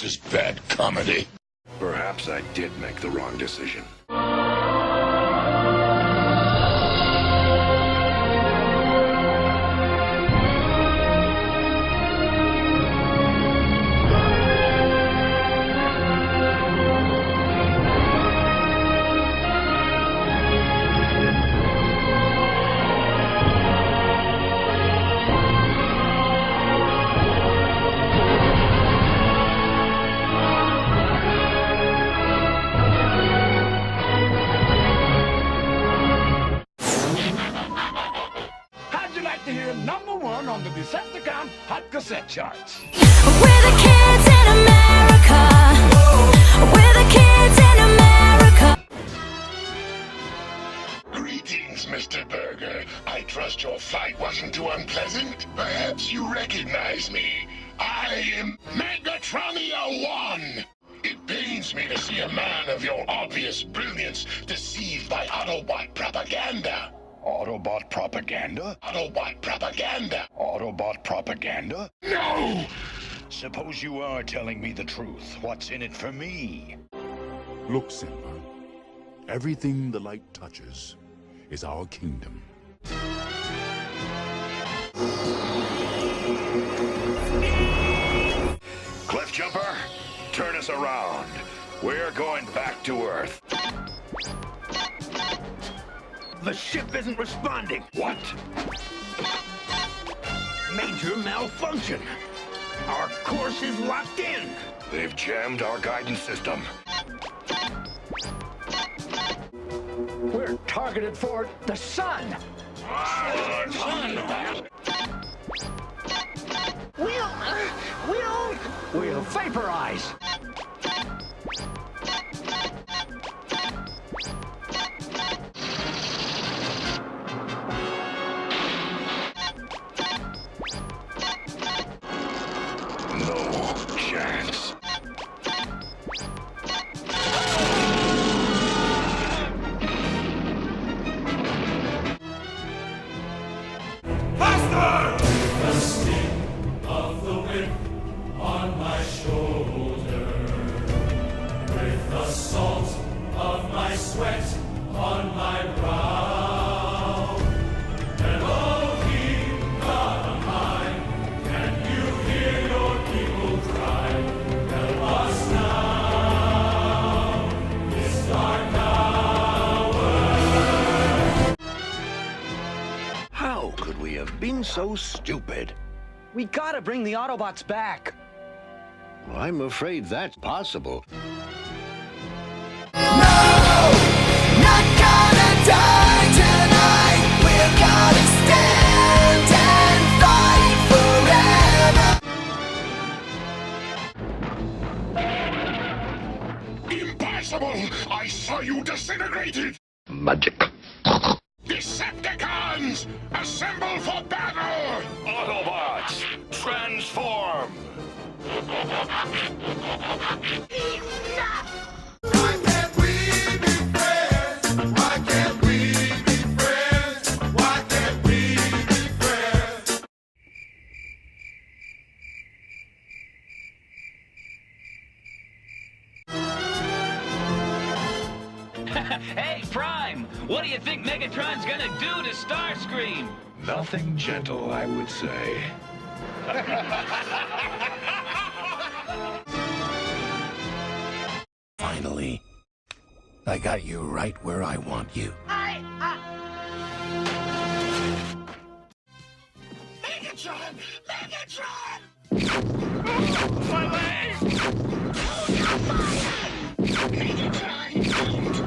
This is bad comedy. Perhaps I did make the wrong decision. To hear #1 on the Decepticon Hot Cassette Charts. We're the kids in America. We're the kids in America. Greetings, Mr. Burger. I trust your flight wasn't too unpleasant. Perhaps you recognize me. I am Megatron 1. It pains me to see a man of your obvious brilliance deceived by Autobot propaganda. Autobot propaganda? Autobot propaganda. Autobot propaganda? No! Suppose you are telling me the truth. What's in it for me? Look, Simba. Everything the light touches is our kingdom. Cliffjumper, turn us around. We're going back to Earth. The ship isn't responding. What? Major malfunction. Our course is locked in. They've jammed our guidance system. We're targeted for the sun. We'll vaporize. No chance. Faster! The sting of the whip on my shoulder, with the salt of my sweat on my brow, and oh, keep God on high. Can you hear your people cry? Help us now, this dark hour. How could we have been so stupid? We gotta bring the Autobots back. I'm afraid that's possible. Not gonna die tonight. We're gonna stand and fight forever. Impossible! I saw you disintegrated! Magic. Decepticons! Assemble for battle! Autobots, transform! Why can't we be friends? Why can't we be friends? Why can't we be friends? Hey, Prime! What do you think Megatron's gonna do to Starscream? Nothing gentle, I would say. Finally, I got you right where I want you. Megatron! Megatron! My leg! Megatron!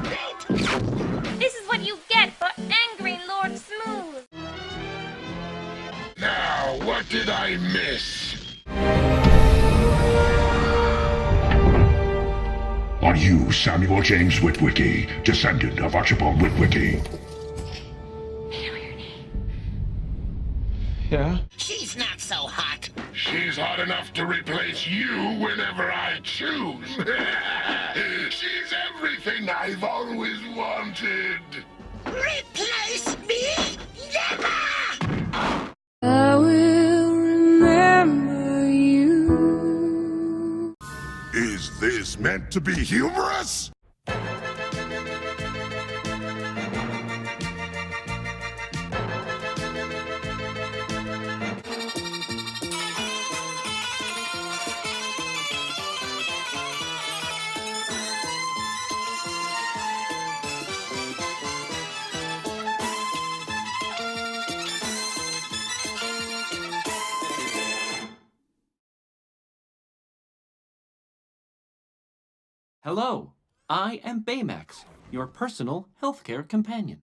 Don't! This is what you get for angry Lord Smooth. Now, what did I miss? Are you Samuel James Witwicky, descendant of Archibald Witwicky? I know your name. Yeah? She's not so hot. She's hot enough to replace you whenever I choose. She's everything I've always wanted. Replace me? Never! I will remember you. meant to be humorous? Hello, I am Baymax, your personal healthcare companion.